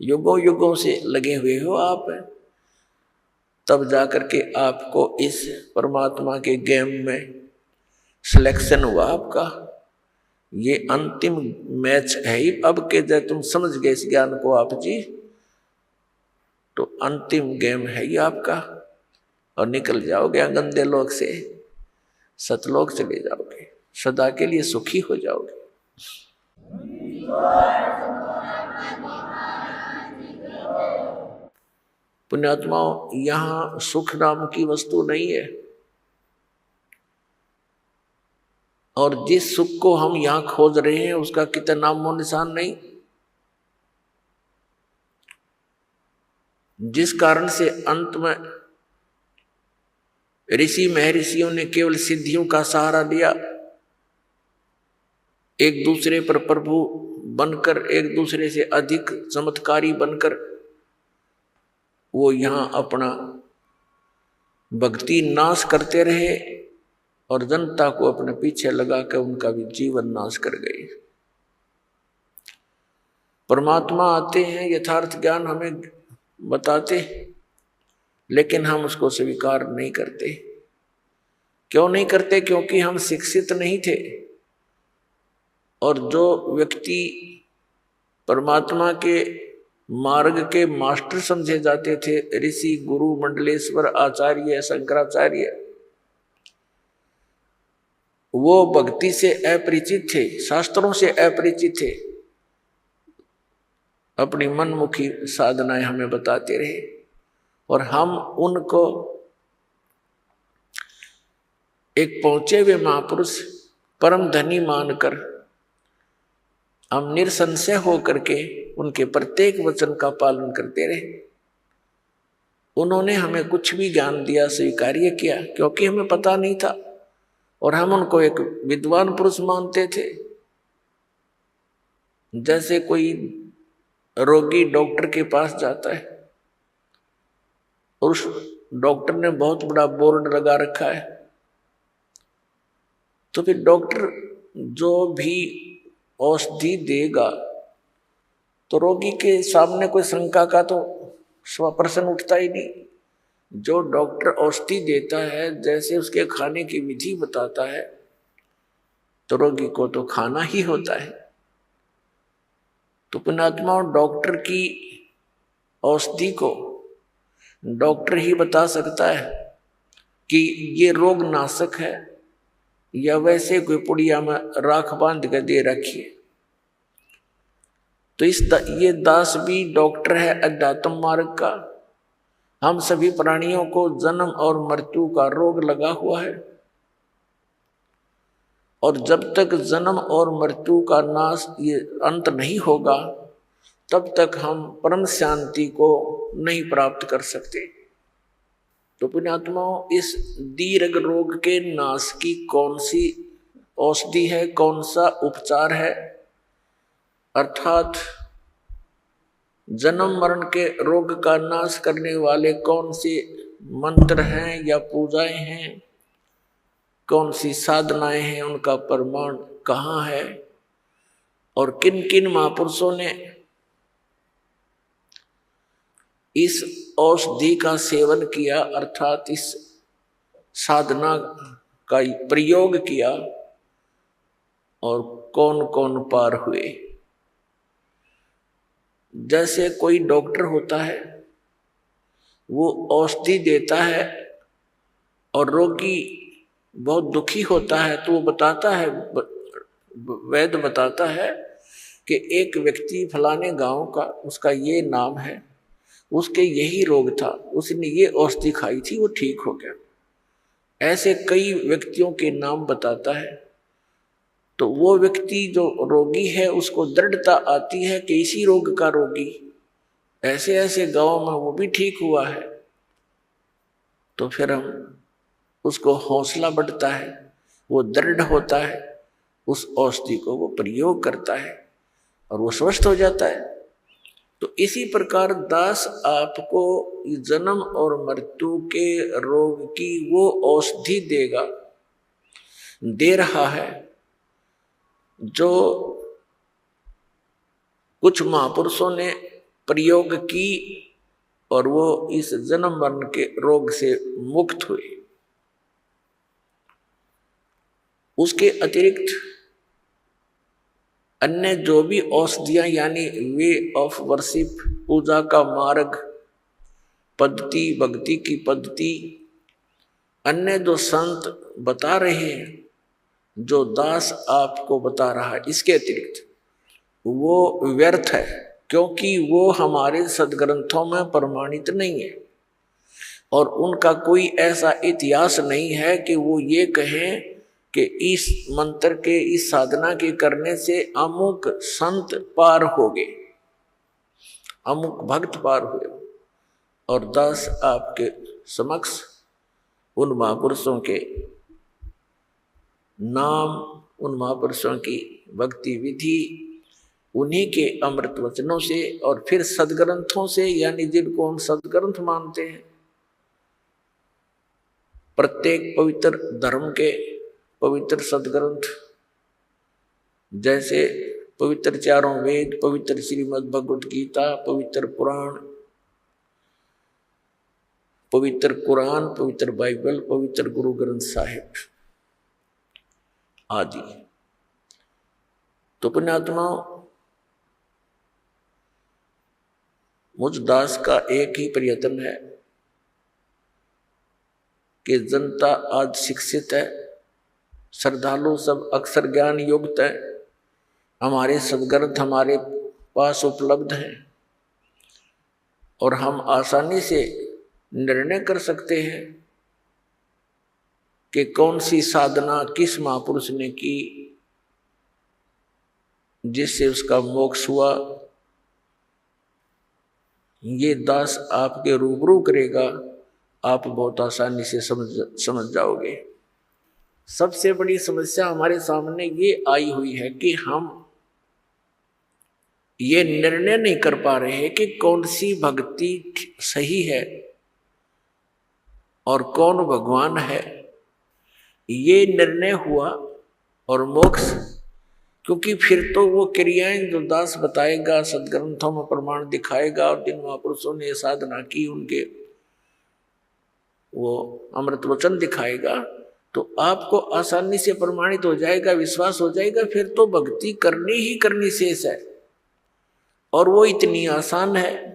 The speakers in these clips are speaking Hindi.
युगों युगों से लगे हुए हो आप, तब जाकर के आपको इस परमात्मा के गेम में सिलेक्शन हुआ आपका। ये अंतिम मैच है ही अब के, जब तुम समझ गए इस ज्ञान को आप जी, तो अंतिम गेम है ही आपका, और निकल जाओगे गंदे लोक से, सतलोक चले जाओगे, सदा के लिए सुखी हो जाओगे। पुण्यात्माओं, यहां सुख नाम की वस्तु नहीं है, और जिस सुख को हम यहां खोज रहे हैं उसका कितना नामो निशान नहीं। जिस कारण से अंत में ऋषि महर्षियों ने केवल सिद्धियों का सहारा लिया, एक दूसरे पर प्रभु बनकर, एक दूसरे से अधिक चमत्कारी बनकर वो यहां अपना भक्ति नाश करते रहे, और जनता को अपने पीछे लगाकर उनका भी जीवन नाश कर गए। परमात्मा आते हैं, यथार्थ ज्ञान हमें बताते, लेकिन हम उसको स्वीकार नहीं करते। क्यों नहीं करते? क्योंकि हम शिक्षित नहीं थे। और जो व्यक्ति परमात्मा के मार्ग के मास्टर समझे जाते थे, ऋषि, गुरु, मंडलेश्वर, आचार्य, शंकराचार्य, वो भक्ति से अपरिचित थे, शास्त्रों से अपरिचित थे, अपनी मनमुखी साधनाएं हमें बताते रहे, और हम उनको एक पहुंचे हुए महापुरुष, परम धनी मानकर हम निरसंशय होकर के उनके प्रत्येक वचन का पालन करते रहे। उन्होंने हमें कुछ भी ज्ञान दिया, स्वीकार्य किया, क्योंकि हमें पता नहीं था, और हम उनको एक विद्वान पुरुष मानते थे। जैसे कोई रोगी डॉक्टर के पास जाता है और उस डॉक्टर ने बहुत बड़ा बोर्ड लगा रखा है, तो फिर डॉक्टर जो भी औषधि देगा तो रोगी के सामने कोई शंका का तो प्रश्न उठता ही नहीं। जो डॉक्टर औषधि देता है, जैसे उसके खाने की विधि बताता है, तो रोगी को तो खाना ही होता है। तो पुण्यात्मा, डॉक्टर की औषधि को डॉक्टर ही बता सकता है कि ये रोग नाशक है, या वैसे कोई पुड़िया में राख बांध कर दे रखी है। तो ये दास भी डॉक्टर है अध्यात्म मार्ग का। हम सभी प्राणियों को जन्म और मृत्यु का रोग लगा हुआ है, और जब तक जन्म और मृत्यु का नाश, ये अंत नहीं होगा, तब तक हम परम शांति को नहीं प्राप्त कर सकते। तो पुण्यात्माओं, इस दीर्घ रोग के नाश की कौन सी औषधि है, कौन सा उपचार है, अर्थात जन्म मरण के रोग का नाश करने वाले कौन से मंत्र हैं या पूजाएं हैं, कौन सी साधनाएं हैं, उनका प्रमाण कहाँ है, और किन किन महापुरुषों ने इस औषधि का सेवन किया, अर्थात इस साधना का प्रयोग किया, और कौन कौन पार हुए। जैसे कोई डॉक्टर होता है, वो औषधि देता है और रोगी बहुत दुखी होता है, तो वो बताता है, वैद्य बताता है कि एक व्यक्ति फलाने गांव का, उसका ये नाम है, उसके यही रोग था, उसने ये औषधि खाई थी, वो ठीक हो गया। ऐसे कई व्यक्तियों के नाम बताता है। तो वो व्यक्ति जो रोगी है, उसको दृढ़ता आती है कि इसी रोग का रोगी ऐसे ऐसे गांव में वो भी ठीक हुआ है। तो फिर हम उसको हौसला बढ़ता है, वो दृढ़ होता है, उस औषधि को वो प्रयोग करता है और वो स्वस्थ हो जाता है। तो इसी प्रकार दास आपको जन्म और मृत्यु के रोग की वो औषधि देगा, दे रहा है, जो कुछ महापुरुषों ने प्रयोग की और वो इस जन्म मरण के रोग से मुक्त हुए। उसके अतिरिक्त अन्य जो भी औषधियां यानी वे ऑफ वर्शिप, पूजा का मार्ग, पद्धति, भक्ति की पद्धति, अन्य जो संत बता रहे हैं, जो दास आपको बता रहा है, इसके अतिरिक्त वो व्यर्थ है, क्योंकि वो हमारे सदग्रंथों में प्रमाणित नहीं है और उनका कोई ऐसा इतिहास नहीं है कि वो ये कहें कि इस मंत्र के, इस साधना के करने से अमुक संत पार हो गए, अमुक भक्त पार हुए। और दास आपके समक्ष उन महापुरुषों के नाम, उन महापुरुषों की भक्ति विधि, उन्हीं के अमृत वचनों से और फिर सदग्रंथों से, यानी जिनको हम सदग्रंथ मानते हैं, प्रत्येक पवित्र धर्म के पवित्र सदग्रंथ, जैसे पवित्र चारों वेद, पवित्र श्रीमद् भगवत गीता, पवित्र पुराण, पवित्र कुरान, पवित्र बाइबल, पवित्र गुरु ग्रंथ साहिब आदि। तो पुण्यात्माओं, मुझ दास का एक ही प्रयत्न है कि जनता आज शिक्षित है, श्रद्धालु सब अक्षर ज्ञान युक्त है, हमारे सदग्रंथ हमारे पास उपलब्ध हैं और हम आसानी से निर्णय कर सकते हैं कि कौन सी साधना किस महापुरुष ने की जिससे उसका मोक्ष हुआ। ये दास आपके रूबरू करेगा, आप बहुत आसानी से समझ जाओगे। सबसे बड़ी समस्या हमारे सामने ये आई हुई है कि हम ये निर्णय नहीं कर पा रहे हैं कि कौन सी भक्ति सही है और कौन भगवान है। ये निर्णय हुआ और मोक्ष, क्योंकि फिर तो वो क्रियाएं जो दास बताएगा, सदग्रंथों में प्रमाण दिखाएगा और जिन महापुरुषों ने साधना की उनके वो अमृत वचन दिखाएगा, तो आपको आसानी से प्रमाणित हो जाएगा, विश्वास हो जाएगा, फिर तो भक्ति करनी ही करनी शेष है। और वो इतनी आसान है,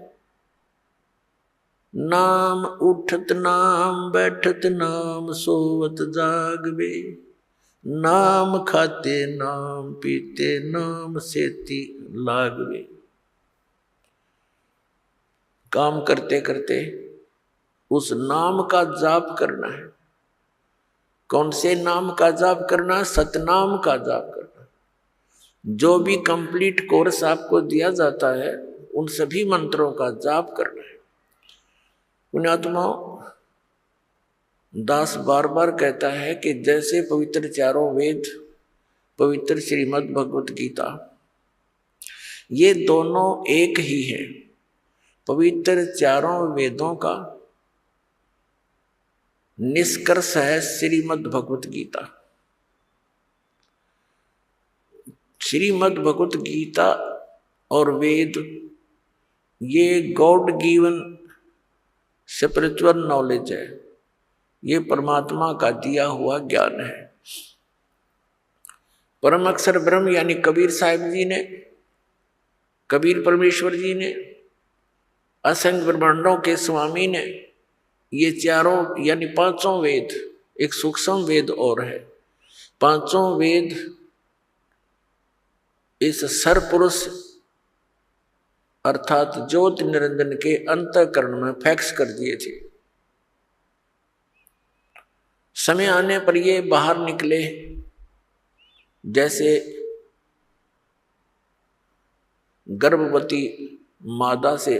नाम उठत नाम बैठत नाम सोवत जागवे, नाम खाते नाम पीते नाम सेती लागवे। काम करते करते उस नाम का जाप करना है। कौन से नाम का जाप करना? सतनाम का जाप करना। जो भी कंप्लीट कोर्स आपको दिया जाता है उन सभी मंत्रों का जाप करना है। पुण्यात्माओं, दास बार बार कहता है कि जैसे पवित्र चारों वेद, पवित्र श्रीमद् भगवत गीता, ये दोनों एक ही है। पवित्र चारों वेदों का निष्कर्ष है श्रीमद् भगवत गीता। श्रीमद् भगवत गीता और वेद ये गॉड गिवन स्पिरिचुअल नॉलेज है, ये परमात्मा का दिया हुआ ज्ञान है। परम अक्षर ब्रह्म यानी कबीर साहिब जी ने, कबीर परमेश्वर जी ने, असंख्य ब्रह्मांडों के स्वामी ने, ये चारों यानी पांचों वेद, एक सूक्ष्म वेद और है, पांचों वेद इस सरपुरुष अर्थात ज्योति निरंजन के अंतःकरण में फैक्स कर दिए थे। समय आने पर ये बाहर निकले, जैसे गर्भवती मादा से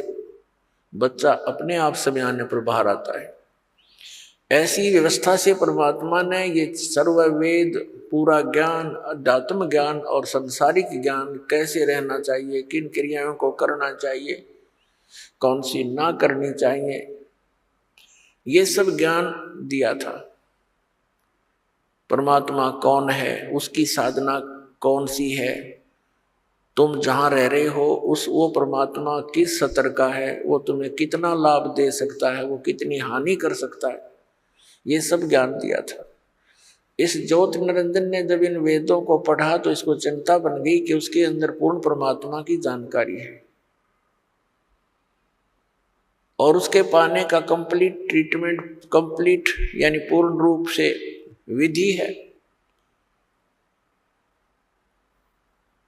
बच्चा अपने आप समय आने पर बाहर आता है, ऐसी व्यवस्था से परमात्मा ने ये सर्व वेद, पूरा ज्ञान, अध्यात्म ज्ञान और सांसारिक ज्ञान, कैसे रहना चाहिए, किन क्रियाओं को करना चाहिए, कौन सी ना करनी चाहिए, ये सब ज्ञान दिया था। परमात्मा कौन है, उसकी साधना कौन सी है, तुम जहां रह रहे हो उस वो परमात्मा किस स्तर का है, वो तुम्हें कितना लाभ दे सकता है, वो कितनी हानि कर सकता है, ये सब ज्ञान दिया था। इस ज्योति निरंजन ने जब इन वेदों को पढ़ा तो इसको चिंता बन गई कि उसके अंदर पूर्ण परमात्मा की जानकारी है और उसके पाने का कंप्लीट ट्रीटमेंट, कंप्लीट यानी पूर्ण रूप से विधि है।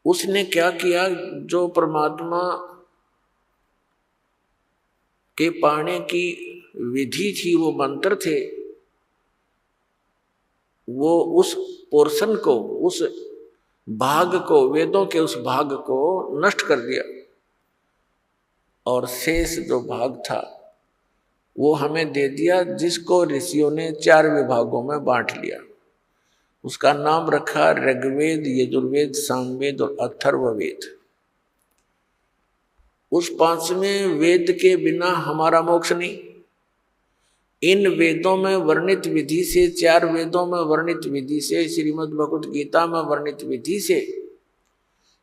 उसने क्या किया, जो परमात्मा के पाने की विधि थी, वो मंत्र थे, वो उस पोर्शन को, उस भाग को, वेदों के उस भाग को नष्ट कर दिया और शेष जो भाग था वो हमें दे दिया, जिसको ऋषियों ने 4 विभागों में बांट लिया। उसका नाम रखा ऋग्वेद, यजुर्वेद, सामवेद और अथर्ववेद। उस 5वें वेद के बिना हमारा मोक्ष नहीं। इन वेदों में वर्णित विधि से, 4 वेदों में वर्णित विधि से, श्रीमद् भगवत गीता में वर्णित विधि से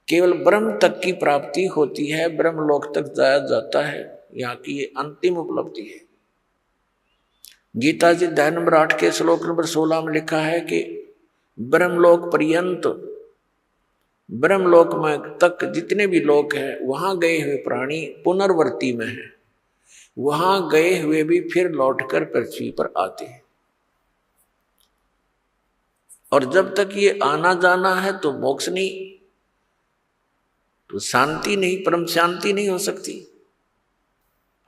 केवल ब्रह्म तक की प्राप्ति होती है, ब्रह्म लोक तक जाया जाता है। यहाँ की ये अंतिम उपलब्धि है। गीता जी अध्याय नंबर 8 के श्लोक नंबर 16 में लिखा है कि ब्रह्मलोक पर्यंत, ब्रह्मलोक में तक जितने भी लोक हैं वहां गए हुए प्राणी पुनर्वर्ती में हैं, वहां गए हुए भी फिर लौटकर पृथ्वी पर आते हैं। और जब तक ये आना जाना है तो मोक्ष नहीं, तो शांति नहीं, परम शांति नहीं हो सकती।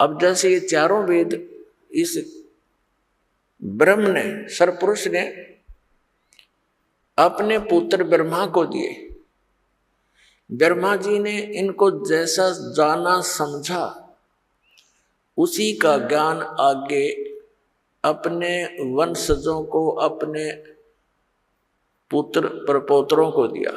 अब जैसे ये चारों वेद इस ब्रह्म ने, सरपुरुष ने अपने पुत्र ब्रह्मा को दिए। ब्रह्मा जी ने इनको जैसा जाना समझा उसी का ज्ञान आगे अपने वंशजों को, अपने पुत्र प्रपौत्रों को दिया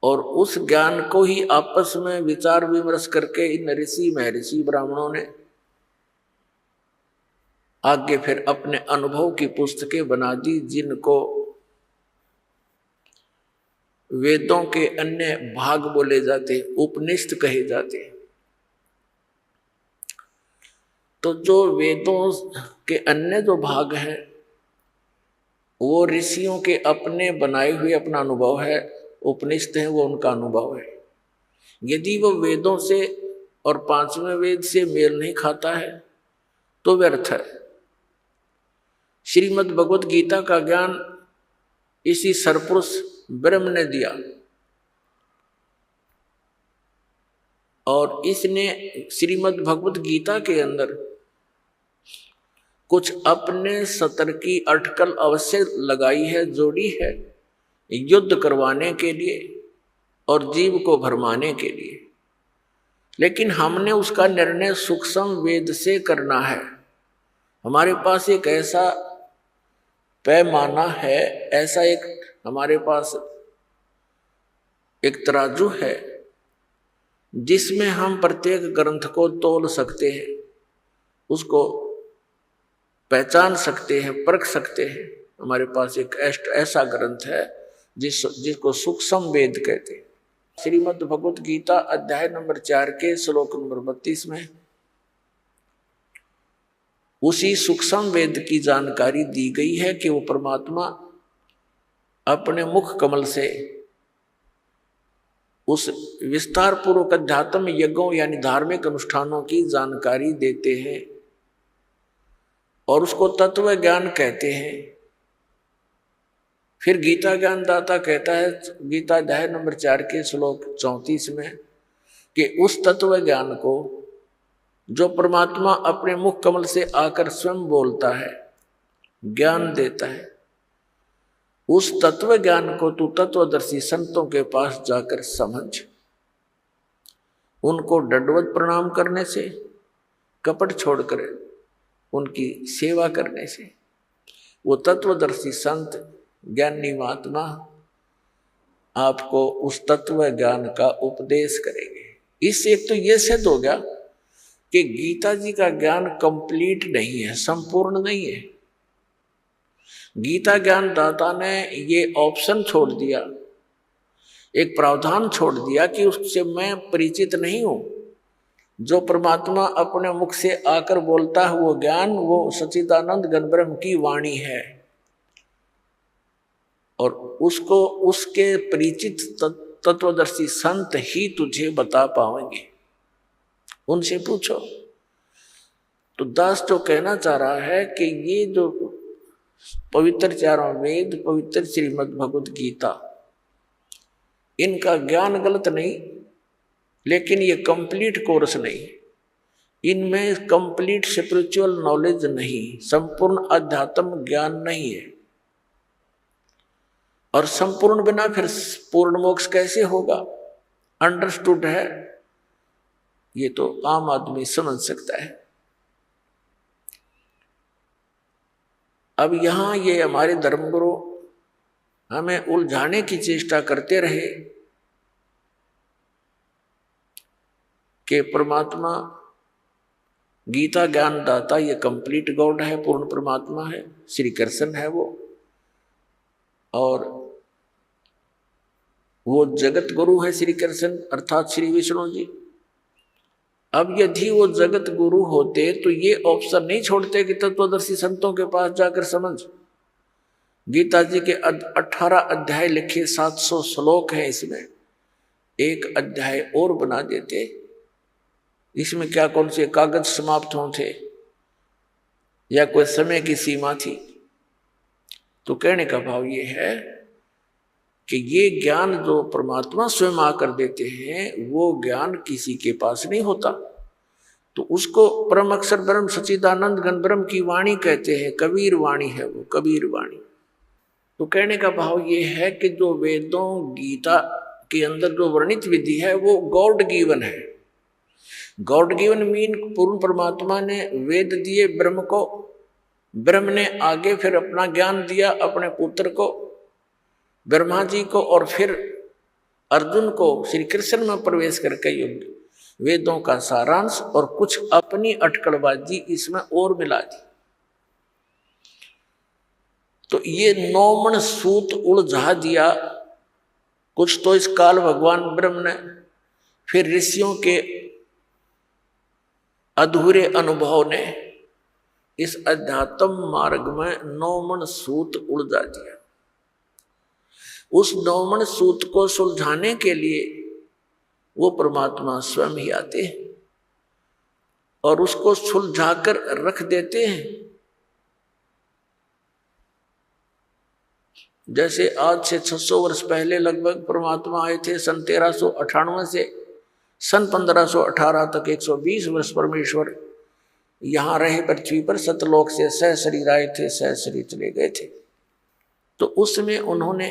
और उस ज्ञान को ही आपस में विचार विमर्श करके इन ऋषि महर्षि ब्राह्मणों ने आगे फिर अपने अनुभव की पुस्तकें बना दी, जिनको वेदों के अन्य भाग बोले जाते, उपनिषद कहे जाते। तो जो वेदों के अन्य जो भाग हैं वो ऋषियों के अपने बनाए हुए अपना अनुभव है, उपनिषद है वो उनका अनुभव है। यदि वो वेदों से और 5वें वेद से मेल नहीं खाता है तो व्यर्थ है। श्रीमद् भगवत गीता का ज्ञान इसी सरपुरुष ब्रह्म ने दिया और इसने श्रीमद् भगवत गीता के अंदर कुछ अपने सतर की अटकल अवश्य लगाई है, जोड़ी है, युद्ध करवाने के लिए और जीव को भरमाने के लिए। लेकिन हमने उसका निर्णय सूक्ष्म वेद से करना है। हमारे पास एक ऐसा पैमाना है, ऐसा एक हमारे पास एक तराजू है जिसमें हम प्रत्येक ग्रंथ को तोल सकते हैं, उसको पहचान सकते हैं, परख सकते हैं। हमारे पास एक ऐसा ग्रंथ है जिसको सूक्ष्म वेद कहते हैं। श्रीमद् भगवत गीता अध्याय नंबर 4 के श्लोक नंबर 32 में उसी सूक्ष्म वेद की जानकारी दी गई है कि वो परमात्मा अपने मुख कमल से उस विस्तार पूर्वक अध्यात्म यज्ञों यानी धार्मिक अनुष्ठानों की जानकारी देते हैं और उसको तत्व ज्ञान कहते हैं। फिर गीता ज्ञान दाता कहता है गीता अध्याय नंबर 4 के श्लोक 34 में कि उस तत्व ज्ञान को जो परमात्मा अपने मुख कमल से आकर स्वयं बोलता है, ज्ञान देता है, उस तत्व ज्ञान को तू तत्वदर्शी संतों के पास जाकर समझ। उनको दंडवत प्रणाम करने से, कपट छोड़कर उनकी सेवा करने से वो तत्वदर्शी संत ज्ञानी महात्मा आपको उस तत्व ज्ञान का उपदेश करेंगे। इससे एक तो ये सिद्ध हो गया कि गीता जी का ज्ञान कंप्लीट नहीं है, संपूर्ण नहीं है। गीता ज्ञानदाता ने ये ऑप्शन छोड़ दिया, एक प्रावधान छोड़ दिया कि उससे मैं परिचित नहीं हूं। जो परमात्मा अपने मुख से आकर बोलता है वो ज्ञान, वो सच्चिदानंद घन ब्रह्म की वाणी है, और उसको उसके परिचित तत्वदर्शी संत ही तुझे बता पाएंगे, उनसे पूछो। तो दास जो कहना चाह रहा है कि ये जो पवित्र चारों वेद, पवित्र श्रीमद् भगवत गीता, इनका ज्ञान गलत नहीं, लेकिन ये कंप्लीट कोर्स नहीं, इनमें कंप्लीट स्पिरिचुअल नॉलेज नहीं, संपूर्ण अध्यात्म ज्ञान नहीं है। और संपूर्ण बिना फिर पूर्ण मोक्ष कैसे होगा? अंडरस्टूड है, ये तो आम आदमी समझ सकता है। अब यहां ये हमारे धर्मगुरु हमें उलझाने की चेष्टा करते रहे कि परमात्मा गीता ज्ञानदाता ये कंप्लीट गॉड है, पूर्ण परमात्मा है, श्री कृष्ण है वो, और वो जगत गुरु है श्री कृष्ण अर्थात श्री विष्णु जी। अब यदि वो जगत गुरु होते तो ये ऑप्शन नहीं छोड़ते कि तत्वदर्शी संतों के पास जाकर समझ। गीता जी के 18 अध्याय लिखे, 700 श्लोक हैं, इसमें एक अध्याय और बना देते। इसमें क्या कौन से कागज समाप्त होते या कोई समय की सीमा थी? तो कहने का भाव ये है कि ये ज्ञान जो परमात्मा स्वयं आकर देते हैं वो ज्ञान किसी के पास नहीं होता। तो उसको परम अक्षर ब्रह्म सच्चिदानंद घन ब्रह्म की वाणी कहते हैं, कबीर वाणी है वो, कबीर वाणी। तो कहने का भाव ये है कि जो वेदों गीता के अंदर जो वर्णित विधि है वो गॉड गिवन है। गॉड गिवन मीन पूर्ण परमात्मा ने वेद दिए ब्रह्म को, ब्रह्म ने आगे फिर अपना ज्ञान दिया अपने पुत्र को, ब्रह्मा जी को, और फिर अर्जुन को श्री कृष्ण में प्रवेश करके युद्ध वेदों का सारांश और कुछ अपनी अटकलबाजी इसमें और मिला दी। तो ये 9 मन सूत उलझा दिया कुछ तो इस काल भगवान ब्रह्म ने, फिर ऋषियों के अधूरे अनुभव ने इस अध्यात्म मार्ग में 9 मन सूत उलझा दिया। उस 9 मन सूत को सुलझाने के लिए वो परमात्मा स्वयं ही आते हैं और उसको सुलझाकर रख देते हैं। जैसे आज से 600 वर्ष पहले लगभग परमात्मा आए थे, सन 1398 से सन 1518 तक 120 वर्ष परमेश्वर यहाँ रहे पृथ्वी पर, सतलोक से सह शरीर आए थे, सह शरीर चले गए थे। तो उसमें उन्होंने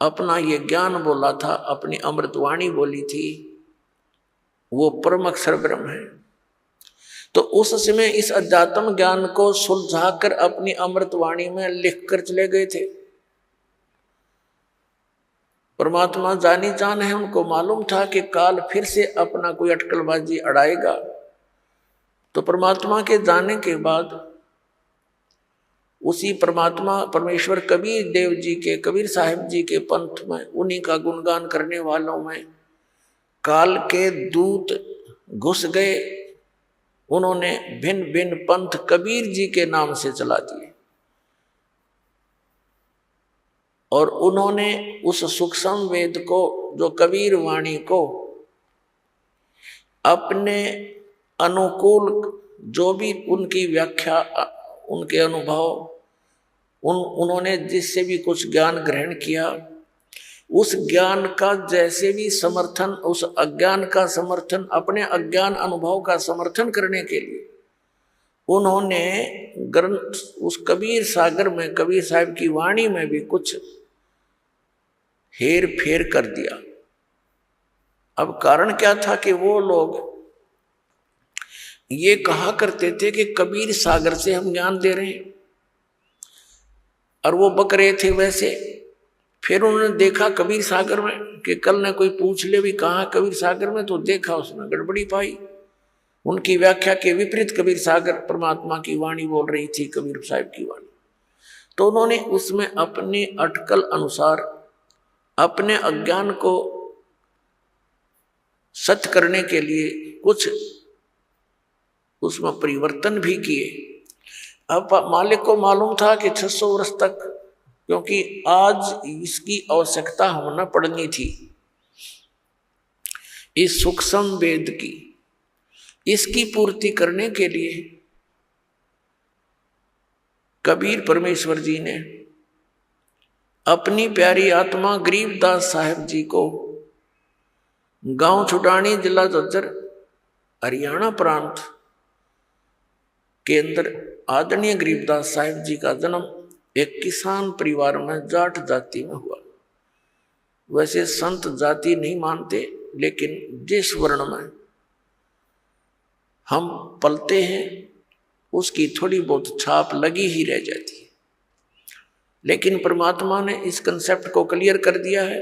अपना ये ज्ञान बोला था, अपनी अमृतवाणी बोली थी, वो परम अक्षर ब्रह्म है। तो उस समय इस अध्यात्म ज्ञान को सुलझाकर अपनी अमृतवाणी में लिख कर चले गए थे। परमात्मा जानी जान है, उनको मालूम था कि काल फिर से अपना कोई अटकलबाजी अड़ाएगा। तो परमात्मा के जाने के बाद उसी परमात्मा परमेश्वर कबीर देव जी के, कबीर साहिब जी के पंथ में, उन्हीं का गुणगान करने वालों में काल के दूत घुस गए। उन्होंने भिन्न भिन्न पंथ कबीर जी के नाम से चला दिए और उन्होंने उस सूक्ष्म वेद को, जो कबीर वाणी को, अपने अनुकूल जो भी उनकी व्याख्या, उनके अनुभव, उन्होंने जिससे भी कुछ ज्ञान ग्रहण किया, उस ज्ञान का जैसे भी समर्थन, उस अज्ञान का समर्थन, अपने अज्ञान अनुभव का समर्थन करने के लिए उन्होंने ग्रंथ, उस कबीर सागर में, कबीर साहब की वाणी में भी कुछ हेर फेर कर दिया। अब कारण क्या था कि वो लोग ये कहा करते थे कि कबीर सागर से हम ज्ञान दे रहे हैं, और वो बक रहे थे वैसे। फिर उन्होंने देखा कबीर सागर में कि कल ने कोई पूछ ले भी कहाँ कबीर सागर में, तो देखा उसमें गड़बड़ी पाई। उनकी व्याख्या के विपरीत कबीर सागर परमात्मा की वाणी बोल रही थी, कबीर साहब की वाणी। तो उन्होंने उसमें अपनी अटकल अनुसार अपने अज्ञान को सत्य करने के लिए कुछ उसमें परिवर्तन भी किए। अब मालिक को मालूम था कि 600 वर्ष तक, क्योंकि आज इसकी आवश्यकता होना पड़नी थी, इस सूक्ष्म वेद की, इसकी पूर्ति करने के लिए कबीर परमेश्वर जी ने अपनी प्यारी आत्मा गरीबदास साहब जी को गांव छुटानी, जिला झज्जर, हरियाणा प्रांत के अंदर आदरणीय गरीबदास साहब जी का जन्म एक किसान परिवार में जाट जाति में हुआ। वैसे संत जाति नहीं मानते, लेकिन जिस वर्ण में हम पलते हैं उसकी थोड़ी बहुत छाप लगी ही रह जाती है। लेकिन परमात्मा ने इस कंसेप्ट को क्लियर कर दिया है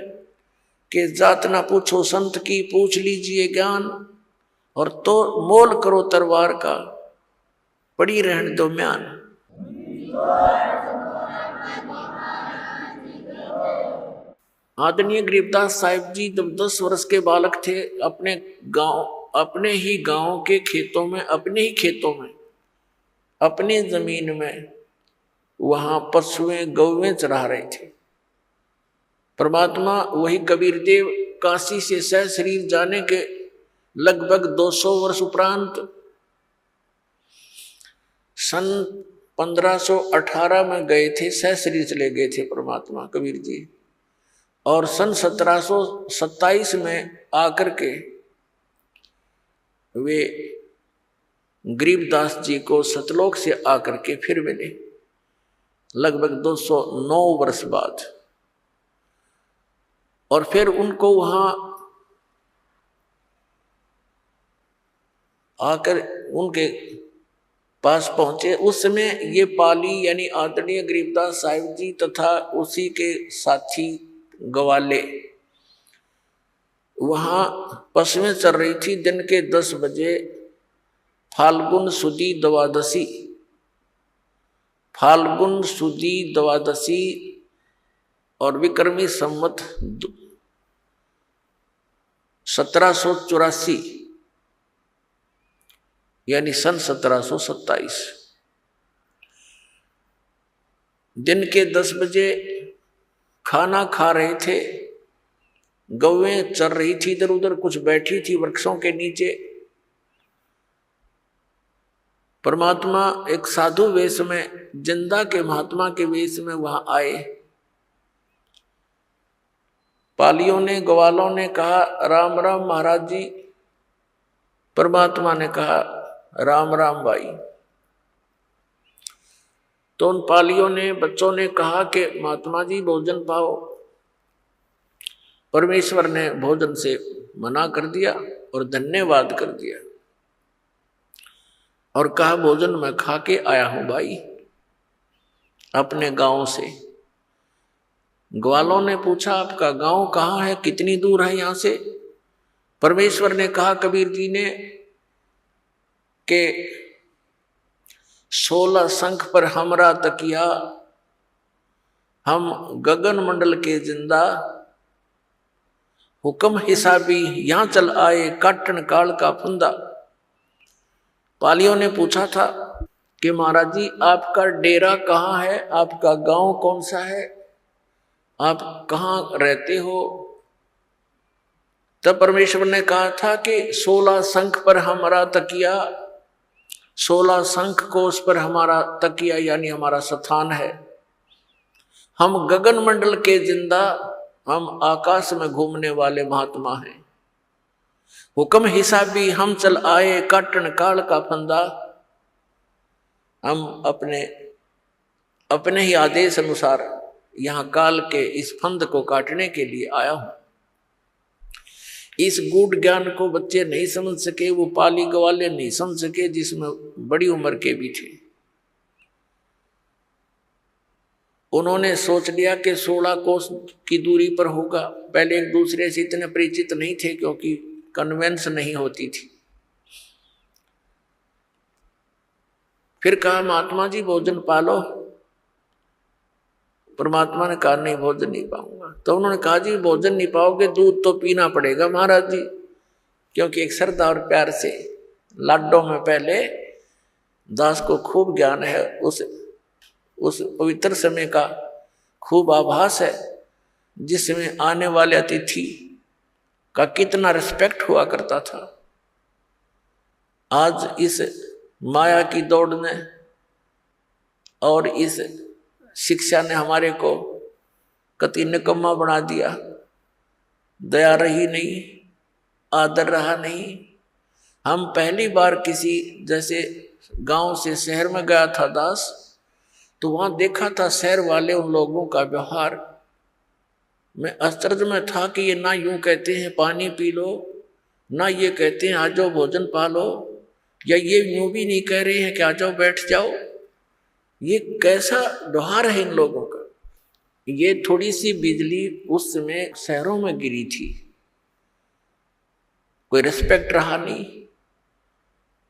कि जात ना पूछो संत की, पूछ लीजिए ज्ञान, और तो मोल करो तरवार का, पड़ी रहने दो म्यान। आदरणीय गरीबदास साहिब जी जब 10 वर्ष के बालक थे, अपने ही गांव के खेतों में, अपने ही खेतों में, अपनी जमीन में वहां पशुएं गौवें चरा रहे थे। परमात्मा वही कबीर देव काशी से सह शरीर जाने के लगभग 200 वर्ष उपरांत सन 1518 में गए थे, सह शरीर चले गए थे परमात्मा कबीर जी, और सन 1727 में आकर के वे गरीबदास जी को सतलोक से आकर के फिर मिले, लगभग 209 वर्ष बाद। और फिर उनको वहां आकर उनके पास पहुंचे। उस समय ये पाली यानी आदरणीय गरीबदास साहिब जी तथा उसी के साथी ग्वाले वहां पशुएं चल रही थी। दिन के 10 बजे फाल्गुन सुदी द्वादशी, फाल्गुन सुदी द्वादशी और विक्रमी संवत 1784 यानी सन 1727 दिन के 10 बजे खाना खा रहे थे। गौवें चर रही थी इधर उधर, कुछ बैठी थी वृक्षों के नीचे। परमात्मा एक साधु वेश में, जिंदा के महात्मा के वेश में वहां आए। पालियों ने, ग्वालों ने कहा राम राम महाराज जी। परमात्मा ने कहा राम राम भाई। तो उन पालियों ने, बच्चों ने कहा कि महात्मा जी भोजन पाओ। परमेश्वर ने भोजन से मना कर दिया और धन्यवाद कर दिया और कहा भोजन मैं खा के आया हूं भाई अपने गांव से। ग्वालों ने पूछा आपका गांव कहाँ है, कितनी दूर है यहां से? परमेश्वर ने कहा कबीर जी ने कि 16 शंख पर हमरा तकिया, हम गगन मंडल के जिंदा, हुक्म हिसाबी यहां चल आए, काटन काल का फंदा। पालियों ने पूछा था कि महाराज जी आपका डेरा कहाँ है, आपका गांव कौन सा है, आप कहाँ रहते हो? तब परमेश्वर ने कहा था कि 16 शंख पर हमारा तकिया, 16 शंख कोश पर हमारा तकिया यानी हमारा स्थान है। हम गगन मंडल के जिंदा, हम आकाश में घूमने वाले महात्मा हैं। हुक्म हिसाबी हम चल आए, काटन काल का फंदा। हम अपने ही आदेश अनुसार यहां काल के इस फंद को काटने के लिए आया हूं। इस गूढ़ ज्ञान को बच्चे नहीं समझ सके, वो पाली ग्वाले नहीं समझ सके, जिसमें बड़ी उम्र के भी थे। उन्होंने सोच लिया कि 16 कोस की दूरी पर होगा। पहले एक दूसरे से इतने परिचित नहीं थे क्योंकि कन्वेंस नहीं होती थी। फिर कहा महात्मा जी भोजन पालो। परमात्मा ने कहा नहीं, भोजन नहीं पाऊंगा। तो उन्होंने कहा जी भोजन नहीं पाओगे, दूध तो पीना पड़ेगा महाराज जी, क्योंकि एक श्रद्धा और प्यार से लाडों में पहले दास को खूब ज्ञान है, उस पवित्र समय का खूब आभास है, जिसमें आने वाले अतिथि का कितना रिस्पेक्ट हुआ करता था। आज इस माया की दौड़ ने और इस शिक्षा ने हमारे को कति निकम्मा बना दिया। दया रही नहीं, आदर रहा नहीं। हम पहली बार किसी जैसे गांव से शहर में गया था दास, तो वहां देखा था शहर वाले उन लोगों का व्यवहार। मैं आश्चर्य में था कि ये ना यूं कहते हैं पानी पी लो, ना ये कहते हैं आ जाओ भोजन पा लो, या ये यूं भी नहीं कह रहे हैं कि आ जाओ बैठ जाओ। ये कैसा व्यवहार है इन लोगों का। ये थोड़ी सी बिजली उस समय शहरों में गिरी थी, कोई रिस्पेक्ट रहा नहीं,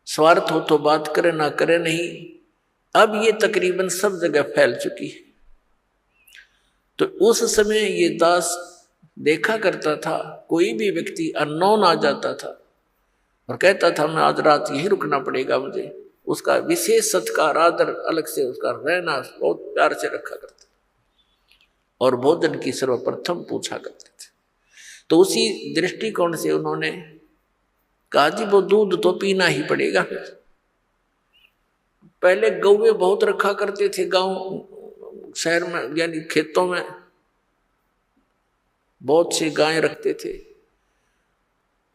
स्वार्थ हो तो बात करे ना करे नहीं। अब ये तकरीबन सब जगह फैल चुकी है। तो उस समय ये दास देखा करता था, कोई भी व्यक्ति अननोन आ जाता था और कहता था मैं आज रात यहीं रुकना पड़ेगा मुझे, उसका विशेष सत्कार आदर अलग से उसका रहना बहुत प्यार से रखा करते और भोजन की सर्वप्रथम पूछा करते थे। तो उसी दृष्टिकोण से उन्होंने कहा जी वो दूध तो पीना ही पड़ेगा। पहले गौवे बहुत रखा करते थे गांव शहर में, यानी खेतों में बहुत सी गायें रखते थे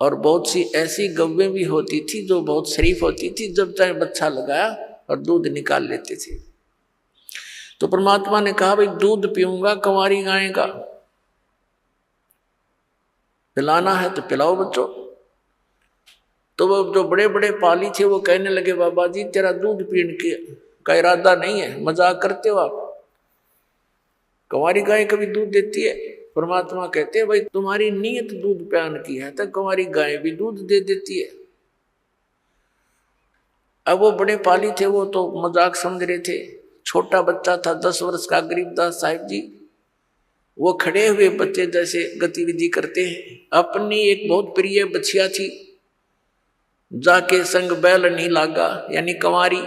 और बहुत सी ऐसी गौवें भी होती थी जो बहुत शरीफ होती थी, जब चाहे बच्चा लगाया और दूध निकाल लेते थे। तो परमात्मा ने कहा भाई दूध पीऊंगा कंवारी गाय का, पिलाना है तो पिलाओ बच्चों। तो वो जो बड़े बड़े पाली थे वो कहने लगे बाबा जी तेरा दूध पीने का इरादा नहीं है, मजाक करते हो आप, कंवारी गाय कभी दूध देती है? परमात्मा कहते हैं भाई तुम्हारी नीयत दूध प्यान की है तो कंवारी गाय भी दूध दे देती है। अब वो बड़े पाली थे, वो तो मजाक समझ रहे थे। छोटा बच्चा था 10 वर्ष का गरीबदास साहिब जी, वो खड़े हुए बच्चे जैसे गतिविधि करते हैं। अपनी एक बहुत प्रिय बछिया थी, जाके संग बैल नहीं लागा, यानी कंवारी,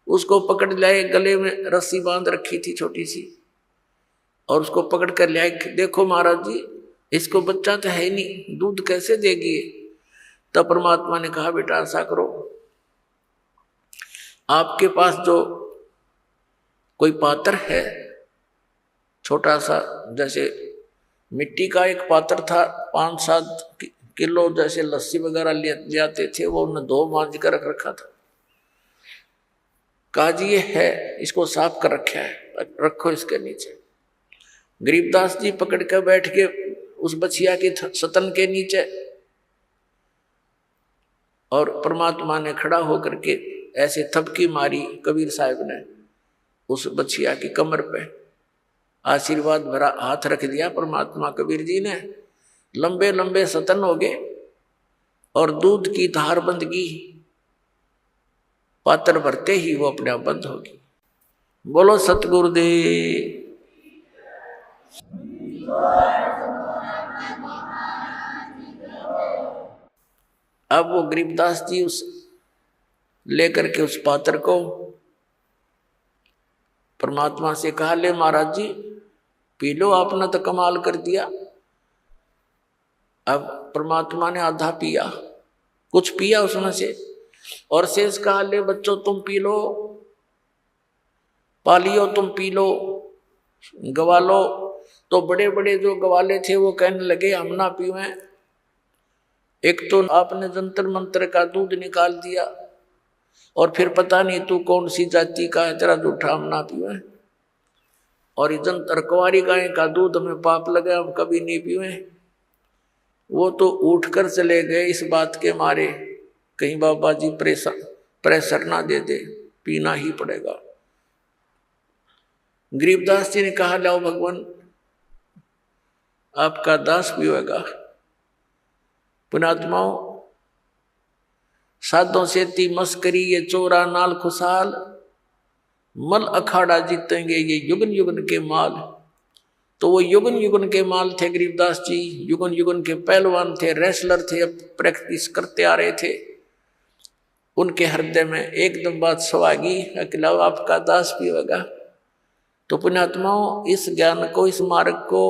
उसको पकड़ लाए, गले में रस्सी बांध रखी थी छोटी सी, और उसको पकड़ कर ले आए। देखो महाराज जी इसको बच्चा तो है नहीं, दूध कैसे देगी? तब परमात्मा ने कहा बेटा ऐसा करो, आपके पास जो कोई पात्र है छोटा सा, जैसे मिट्टी का एक पात्र था, 5-7 किलो जैसे लस्सी वगैरह ले आते थे, वो उन्होंने धो मांझ कर रख रखा था। कहा जी ये है, इसको साफ कर रखा है, रखो इसके नीचे। गरीबदास जी पकड़ कर बैठ के उस बछिया के सतन के नीचे, और परमात्मा ने खड़ा होकर के ऐसे थपकी मारी कबीर साहब ने उस बछिया की कमर पे, आशीर्वाद भरा हाथ रख दिया परमात्मा कबीर जी ने। लंबे लंबे सतन हो गए और दूध की धार बंद की, पात्र भरते ही वो अपने आप बंद होगी। बोलो सतगुरुदेव। अब वो गरीबदास जी उस लेकर के उस पात्र को परमात्मा से कहा ले महाराज जी पी लो, आपने तो कमाल कर दिया। अब परमात्मा ने आधा पिया, कुछ पिया उसमें से, और शेष कहा ले बच्चों तुम पी लो, पालियो तुम पी लो, गवालो। तो बड़े बड़े जो गवाले थे वो कहने लगे हम ना पीवें, एक तो आपने जंतर मंत्र का दूध निकाल दिया, और फिर पता नहीं तू कौन सी जाति का है, तेरा जूठा हम ना पीवें, और ये जंतर कुंवारी गाय का दूध हमें पाप लगे, हम कभी नहीं पीवें। वो तो उठ कर चले गए इस बात के मारे, कहीं बाबा जी प्रेशर ना दे दे, पीना ही पड़ेगा। गरीबदास जी ने कहा लाओ भगवान आपका दास पीवेगा। पुणात्माओं साधों से ती मस्करी ये चोरा नाल खुशाल, मल अखाड़ा जीतेंगे ये युगन युगन के माल। तो वो युगन युगन के माल थे गरीबदास जी, युगन युगन के पहलवान थे, रेसलर थे, अब प्रैक्टिस करते आ रहे थे। उनके हृदय में एकदम बात सवागी, अकेला आपका दास भी होगा। तो पुण्यात्माओं, इस ज्ञान को, इस मार्ग को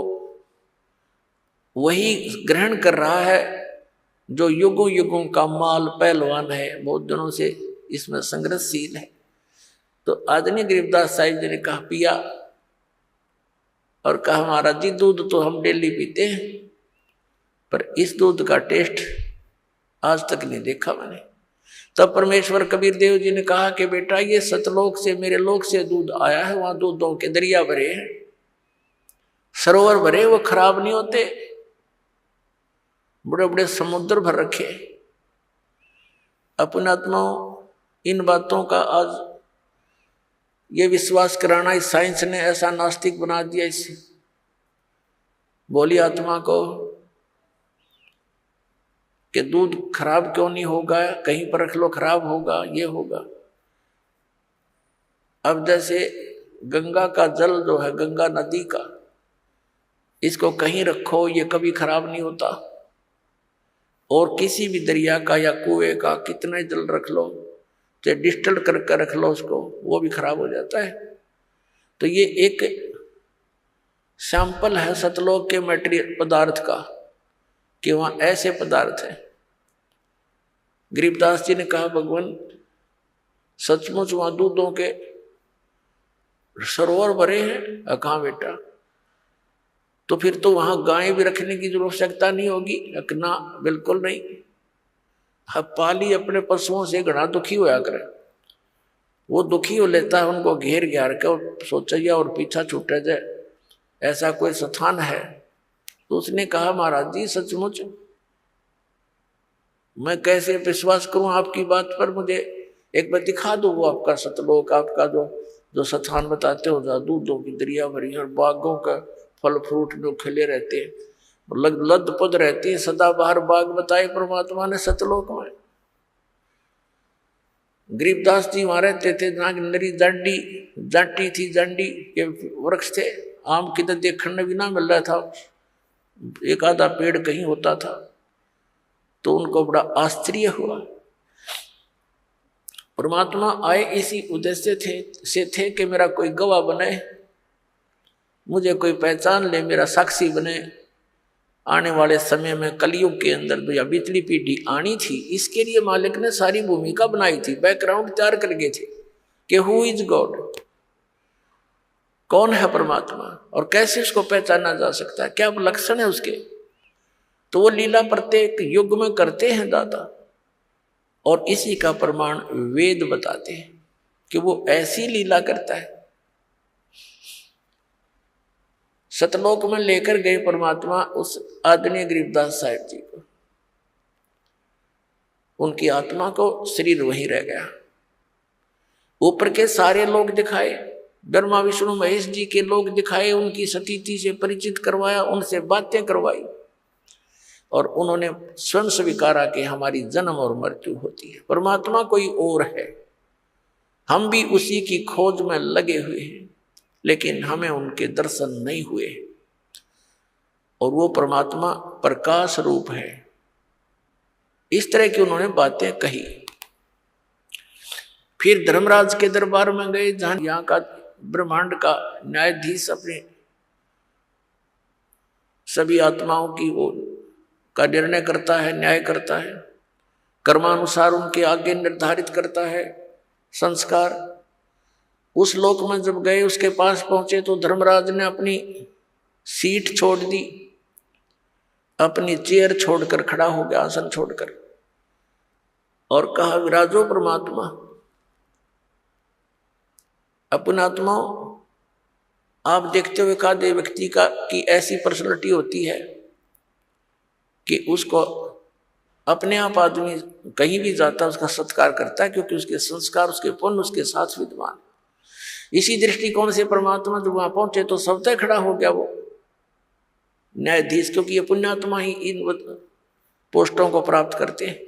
वही ग्रहण कर रहा है जो युगों युगों का माल पहलवान है, बहुत दिनों से इसमें संघर्षशील है। तो आदरणीय गरीबदास साहिब जी ने कहा पिया, और कहा महाराज जी दूध तो हम डेली पीते हैं, पर इस दूध का टेस्ट आज तक नहीं देखा मैंने। तब परमेश्वर कबीर देव जी ने कहा कि बेटा ये सतलोक से, मेरे लोक से दूध आया है, वहां दूधों के दरिया भरे हैं, सरोवर भरे, वो खराब नहीं होते, बड़े बड़े समुद्र भर रखे। अपने आत्माओं, इन बातों का आज ये विश्वास कराना इस साइंस ने ऐसा नास्तिक बना दिया इस बोली आत्मा को कि दूध खराब क्यों नहीं होगा, कहीं पर रख लो खराब होगा, ये होगा। अब जैसे गंगा का जल जो है, गंगा नदी का, इसको कहीं रखो ये कभी खराब नहीं होता, और किसी भी दरिया का या कुएं का कितना जल रख लो, चाहे डिस्टिल करके रख लो उसको, वो भी खराब हो जाता है। तो ये एक सैंपल है सतलोक के मटेरियल पदार्थ का, कि वहां ऐसे पदार्थ हैं। गरीबदास जी ने कहा भगवान सचमुच वहां दूधों के सरोवर भरे हैं। कहाँ बेटा, तो फिर तो वहां गाय भी रखने की जरूरत आवश्यकता नहीं होगी। ना, बिल्कुल नहीं। पाली अपने पशुओं से घना दुखी होया करे, वो दुखी हो लेता है, उनको घेर घार के और सोचा और पीछा छूटा जाए, ऐसा कोई स्थान है। तो उसने कहा महाराज जी सचमुच मैं कैसे विश्वास करूं आपकी बात पर, मुझे एक बार दिखा दो वो आपका सतलोक, आपका जो स्थान बताते हो जहाँ दूधों की दरिया भरी और बागों का फल फ्रूट जो खिले रहते हैं, लद पद रहती है, सदाबहार बाग बताए परमात्मा ने सतलोक में। गरीबदास जी वहां रहते थे जहाँ नरी जाटी थी, जांडी के वृक्ष थे, आम किधर देखने भी ना मिल रहा था, एक आधा पेड़ कहीं होता था। तो उनको बड़ा आश्चर्य हुआ। परमात्मा आए इसी उद्देश्य से थे कि मेरा कोई गवाह बने, मुझे कोई पहचान ले, मेरा साक्षी बने। आने वाले समय में कलयुग के अंदर जो या बीतली पीढ़ी आनी थी, इसके लिए मालिक ने सारी भूमिका बनाई थी, बैकग्राउंड तैयार कर गए थे कि हु इज गॉड, कौन है परमात्मा और कैसे उसको पहचाना जा सकता है, क्या लक्षण है उसके। तो वो लीला प्रत्येक युग में करते हैं दादा, और इसी का प्रमाण वेद बताते हैं कि वो ऐसी लीला करता है। सतलोक में लेकर गए परमात्मा उस आदरणीय गरीबदास साहिब जी को, उनकी आत्मा को, शरीर वहीं रह गया। ऊपर के सारे लोग दिखाए, ब्रह्मा विष्णु महेश जी के लोग दिखाए, उनकी सतीति से परिचित करवाया, उनसे बातें करवाई, और उन्होंने स्वयं स्वीकारा कि हमारी जन्म और मृत्यु होती है, परमात्मा कोई और है, हम भी उसी की खोज में लगे हुए हैं, लेकिन हमें उनके दर्शन नहीं हुए। और वो परमात्मा प्रकाश रूप है। इस तरह की उन्होंने बातें कही। फिर धर्मराज के दरबार में गए, जहां यहाँ का ब्रह्मांड का न्यायाधीश अपने सभी आत्माओं की वो का निर्णय करता है, न्याय करता है, कर्मानुसार उनके आगे निर्धारित करता है संस्कार। उस लोक में जब गए, उसके पास पहुंचे तो धर्मराज ने अपनी सीट छोड़ दी, अपनी चेयर छोड़कर खड़ा हो गया, आसन छोड़कर, और कहा विराजो परमात्मा। अपने आत्माओं, आप देखते हुए एकाधे व्यक्ति की ऐसी पर्सनैलिटी होती है कि उसको अपने आप आदमी कहीं भी जाता है उसका सत्कार करता है, क्योंकि उसके संस्कार, उसके पुण्य उसके साथ विद्यमान। इसी दृष्टिकोण से परमात्मा जब वहां पहुंचे तो स्वतः खड़ा हो गया वो न्यायाधीश, क्योंकि ये पुण्यात्मा ही इन पोस्टों को प्राप्त करते हैं।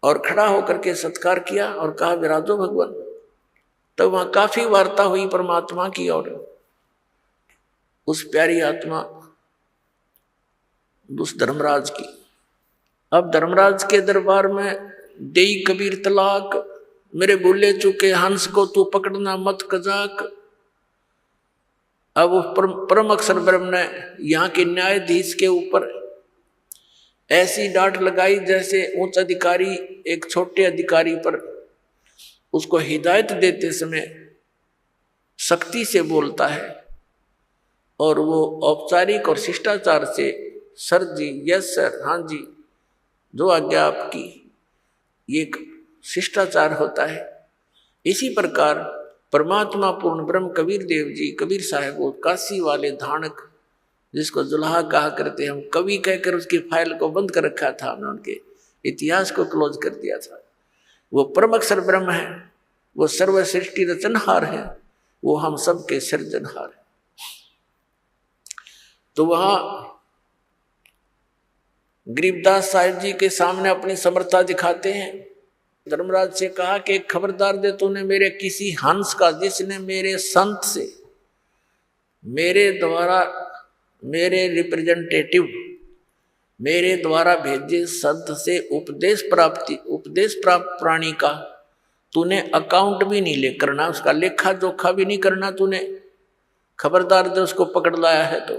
और खड़ा होकर के सत्कार किया और कहा विराजो भगवान। तब वहां काफी वार्ता हुई परमात्मा की, और उस प्यारी आत्मा उस धर्मराज की। अब धर्मराज के दरबार में देई कबीर तलाक, मेरे भूले चुके हंस को तू पकड़ना मत कजाक। अब परम अक्षर ब्रह्म ने यहाँ के न्यायाधीश के ऊपर ऐसी डांट लगाई जैसे उच्च अधिकारी एक छोटे अधिकारी पर उसको हिदायत देते समय सख्ती से बोलता है, और वो औपचारिक और शिष्टाचार से सर जी, यस सर, हाँ जी, जो आज्ञा आपकी, ये एक शिष्टाचार होता है। इसी प्रकार परमात्मा पूर्ण ब्रह्म कबीर देव जी, कबीर साहब, वो काशी वाले धानक जिसको जुल्हा कहा करते, हम कवि कहकर उसकी फाइल को बंद कर रखा था, हमने उनके इतिहास को क्लोज कर दिया था। वो परम अक्षर ब्रह्म है, वो सर्व सृष्टि रचनहार है, वो हम सब के सृजनहार है। तो वहां गरीबदास साहिब जी के सामने अपनी समर्था दिखाते हैं। धर्मराज से कहा कि खबरदार दे, तूने मेरे किसी हंस का, जिसने मेरे संत से, मेरे द्वारा, मेरे रिप्रेजेंटेटिव, मेरे द्वारा भेजे संत से उपदेश प्राप्त प्राणी का तूने अकाउंट भी नहीं ले करना, उसका लेखा जोखा भी नहीं करना तूने। खबरदार दे, उसको पकड़ लाया है तो।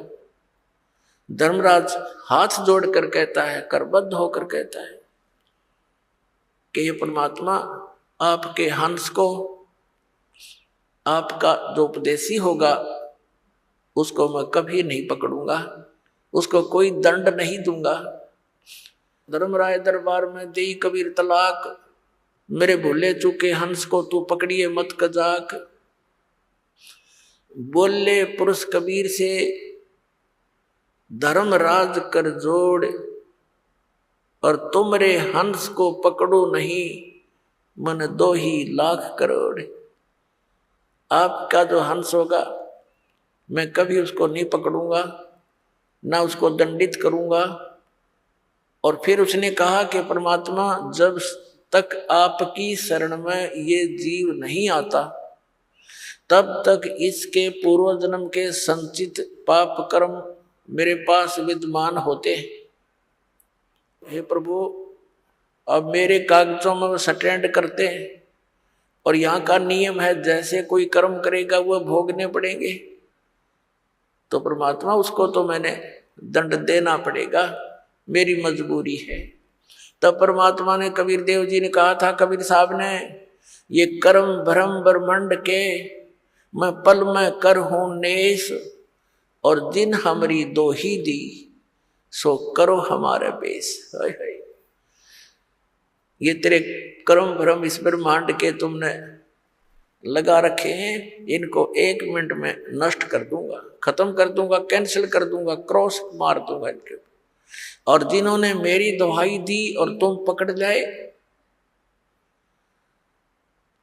धर्मराज हाथ जोड़कर कहता है, करबद्ध होकर कहता है कि ये परमात्मा, आपके हंस को, आपका जो उपदेशी होगा उसको मैं कभी नहीं पकड़ूंगा, उसको कोई दंड नहीं दूंगा। धर्मराय दरबार में देई कबीर तलाक, मेरे भूले चुके हंस को तू पकड़िए मत कजाक। बोले पुरुष कबीर से धर्मराज कर जोड़, और तुमरे हंस को पकड़ो नहीं मन 2 लाख करोड़। आपका जो हंस होगा मैं कभी उसको नहीं पकड़ूंगा, ना उसको दंडित करूंगा। और फिर उसने कहा कि परमात्मा, जब तक आपकी शरण में ये जीव नहीं आता तब तक इसके पूर्व जन्म के संचित पाप कर्म मेरे पास विद्यमान होते हैं। हे प्रभु, अब मेरे कागजों में स्टैंड करते हैं, और यहाँ का नियम है जैसे कोई कर्म करेगा वह भोगने पड़ेंगे। तो परमात्मा, उसको तो मैंने दंड देना पड़ेगा, मेरी मजबूरी है। तब परमात्मा ने, कबीर देव जी ने कहा था, कबीर साहब ने, ये कर्म भ्रम ब्रह्मंड के मैं पल में कर हूं नेश, और जिन हमारी 2 दी सो करो हमारे बेस। ये तेरे कर्म भ्रम इस ब्रह्मांड के तुमने लगा रखे हैं, इनको 1 मिनट में नष्ट कर दूंगा, खत्म कर दूंगा, कैंसिल कर दूंगा, क्रॉस मार दूंगा इनके। और जिन्होंने मेरी दुहाई दी और तुम पकड़ लाए,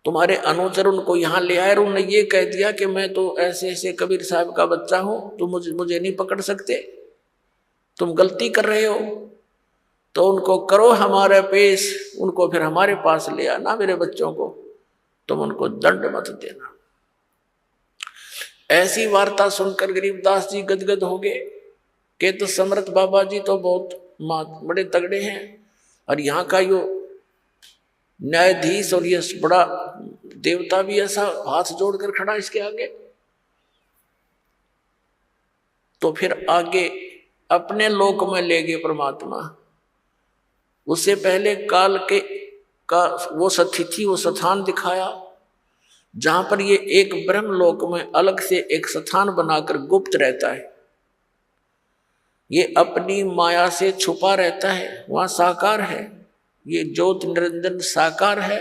तुम्हारे अनुचर उनको यहाँ ले आए और उन्होंने ये कह दिया कि मैं तो ऐसे ऐसे कबीर साहब का बच्चा हूं, तुम मुझे नहीं पकड़ सकते, तुम गलती कर रहे हो, तो उनको करो हमारे पेश, उनको फिर हमारे पास ले आना, मेरे बच्चों को, तुम उनको दंड मत देना। ऐसी वार्ता सुनकर गरीबदास जी गदगद हो गए कि तो समर्थ बाबा जी तो बहुत बड़े तगड़े हैं, और यहाँ का यो न्यायाधीश और ये बड़ा देवता भी ऐसा हाथ जोड़कर खड़ा इसके आगे। तो फिर आगे अपने लोक में ले गए परमात्मा। उससे पहले काल के का वो सतिथि, वो स्थान दिखाया जहां पर ये एक ब्रह्म लोक में अलग से एक स्थान बनाकर गुप्त रहता है। ये अपनी माया से छुपा रहता है, वहां साकार है, ये ज्योत निरंजन साकार है,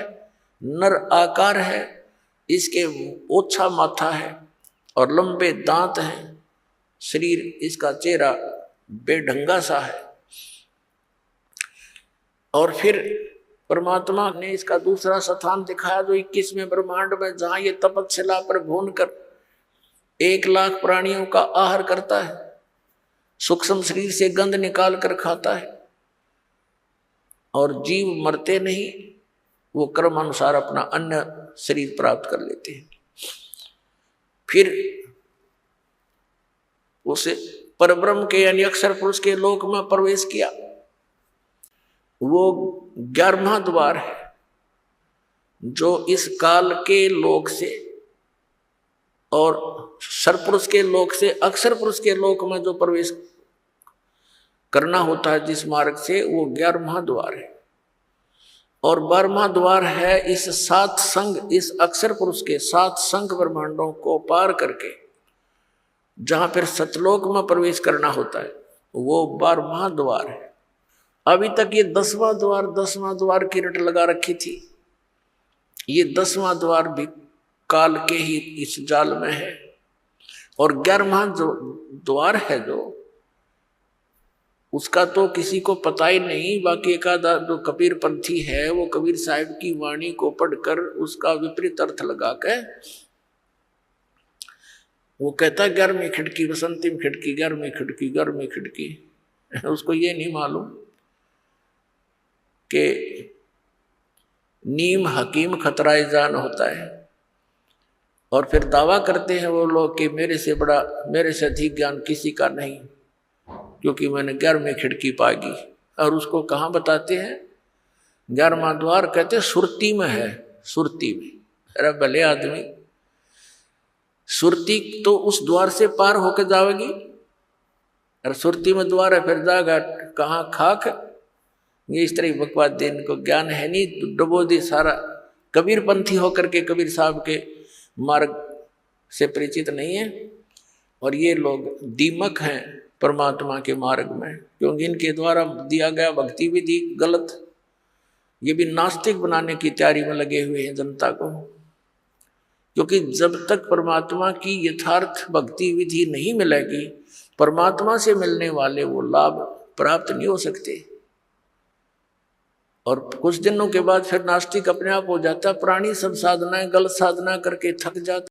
नर आकार है, इसके ओछा माथा है और लंबे दांत हैं, शरीर इसका चेहरा बेढंगा सा है। और फिर परमात्मा ने इसका दूसरा स्थान दिखाया जो 21वें ब्रह्मांड में, जहां ये तपस्या पर भून कर 1 लाख प्राणियों का आहार करता है, सूक्ष्म शरीर से गंध निकाल कर खाता है, और जीव मरते नहीं, वो कर्म अनुसार अपना अन्य शरीर प्राप्त कर लेते हैं। फिर उसे परब्रह्म के यानी अक्षर पुरुष के लोक में प्रवेश किया। वो 11वां द्वार है जो इस काल के लोक से और सरपुरुष के लोक से अक्षर पुरुष के लोक में जो प्रवेश करना होता है जिस मार्ग से, वो 11वां द्वार है। और 12वां द्वार है इस 7 संघ, इस अक्षर पुरुष के 7 संघ ब्रह्मांडों को पार करके जहां फिर सतलोक में प्रवेश करना होता है, वो 12वां द्वार है। अभी तक ये 10वां द्वार की रट लगा रखी थी। ये 10वां द्वार भी काल के ही इस जाल में है। और 11वां जो द्वार है जो, उसका तो किसी को पता ही नहीं। बाकी एक आधा जो कबीर पंथी है वो कबीर साहिब की वाणी को पढ़कर उसका विपरीत अर्थ लगा के वो कहता है 11वीं खिड़की, बसंतीम खिड़की, 11वीं खिड़की, 11वीं खिड़की। उसको ये नहीं मालूम कि नीम हकीम खतराए जान होता है। और फिर दावा करते हैं वो लोग कि मेरे से बड़ा, मेरे से अधिक ज्ञान किसी का नहीं, क्योंकि मैंने 11वीं खिड़की पागी। और उसको कहाँ बताते हैं? 11वां द्वार कहते सुरती में है, सुरती में। अरे भले आदमी, सुरती तो उस द्वार से पार होकर जाएगी, और सुरती में द्वार है, फिर जाएगा कहाँ? खाक। ये इस तरह बकवास दे, इनको ज्ञान है नहीं, डुबो दी सारा। कबीर पंथी होकर के कबीर साहब के मार्ग से परिचित नहीं है। और ये लोग दीमक हैं परमात्मा के मार्ग में, क्योंकि इनके द्वारा दिया गया भक्ति विधि गलत। ये भी नास्तिक बनाने की तैयारी में लगे हुए हैं जनता को, क्योंकि जब तक परमात्मा की यथार्थ भक्ति विधि नहीं मिलेगी, परमात्मा से मिलने वाले वो लाभ प्राप्त नहीं हो सकते। और कुछ दिनों के बाद फिर नास्तिक अपने आप हो जाता। प्राणी सब साधनाएं गलत साधना करके थक जाता।